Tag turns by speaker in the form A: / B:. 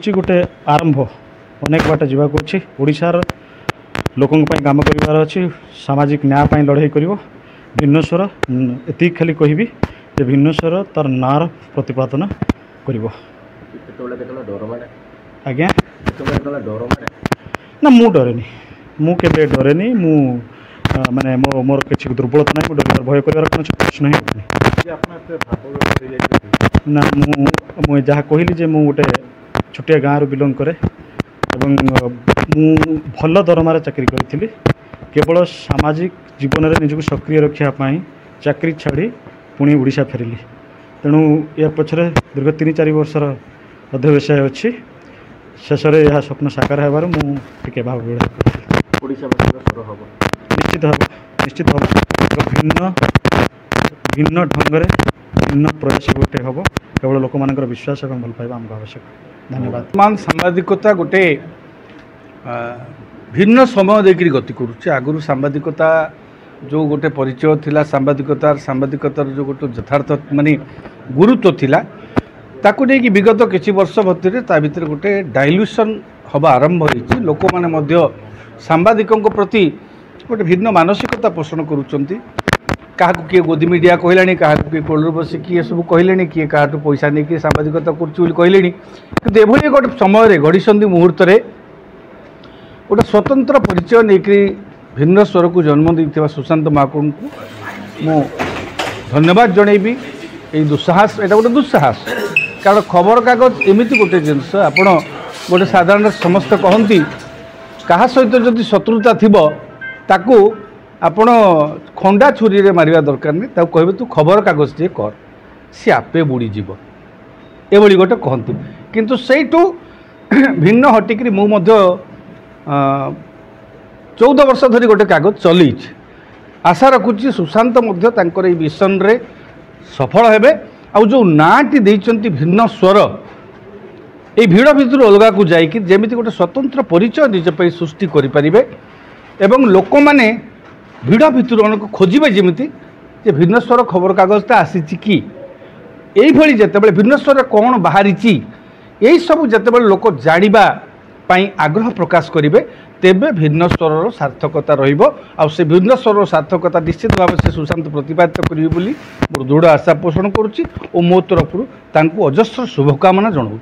A: हूँ गोटे आरंभ अनेक बाट जावाक अच्छी ओडिशार लोकों काम कर सामाजिक न्याय पर लड़ाई कर भिन्न स्वर एति खाली कहि जे भिन्न स्वर तार नार प्रतिपादन कर आज्ञा ना मु डरेनी मु केबे डरेनी मु माने मोर किसी दुर्बलता ना डर भय कर प्रश्न ही ना मु जहाँ कहली जे मु गोटे छोटिया गाँव बिलंग करे एवं मु भल दरमार चाकरी करी केवल सामाजिक जीवन में निजक सक्रिय रखापी चाकरी छाड़ी पुणी ओडिशा फेरिली तेणु या पछरे दीर्घ 3-4 वर्षर अध्यवसाय अच्छी शेष में यह स्वप्न साकार होबार मुझे भाव निश्चित हम भिन्न भिन्न ढंग से भिन्न प्रयास गोटे हम केवल लोक मान विश्वास और भल पाइबा आमको आवश्यक। धन्यवाद।
B: मान सांबादिकता गोटे भिन्न समय देकर गति करुचे आगुरी सांबादिकता जो गोटे परिचय थिला सांबादिकतार जो गोटे यथार्थ माने गुरुत्व थिला ताकू नहीं कि विगत किसी वर्ष भितर गोटे डाइल्यूशन हवा आरंभ होती लोक मैंने सांबादिकों प्रति गोटे भिन्न मानसिकता पोषण करुँच क्या किए गोदी मीडिया कहलानी क्या किए कोलर बस किए सब कहले किए क्या पैसा नहीं सांबादिकता कहले कि गोटे समय घड़ी मुहूर्त गोटे स्वतंत्र परिचय नहीं भिन्न स्वर को जन्म देता सुशांत महाकुड़ को मु धन्यवाद जनइबी ये दुस्साहस एटा गोटे दुस्साहस कारण खबर कागज एमती गोटे जिनस आपण गोटे साधारण समस्त कहती क्या सहित जदि शत्रुता थी ताकू आपण खंडा छुरी रे मारिया दरकार नहीं ताकू कहबे तू खबर कागज टे कर सी आपे बुड़ीज एभली गोटे कहती किंतु सेठू भिन्न हटिकी मु 14 वर्ष धरी गोटे कागज चल आशा रखुची सुशांत मिशन रे सफल हेबे आउ जो नाटी देइचंती भिन्न स्वर ये भिड़ भितर अलग को जाकि जेमिति गोटे स्वतंत्र परिचय निज पे सृष्टि करें एवं लोक मैंने भिड़ भितर खोजे जमीती भिन्न स्वर खबर कागजटा आसी कि यही जिते भिन्न स्वर कौन बाहरी यही सब जिते लोक जाना आग्रह प्रकाश करेंगे तेबे भिन्न स्वर सार्थकता रहा से भिन्न स्वर सार्थकता निश्चित भाव से सुशांत प्रतिपादित करेंगे बोली मोर दृढ़ आशा पोषण करुच्ची और मो तरफ अजस्र शुभकामना जनाऊँ।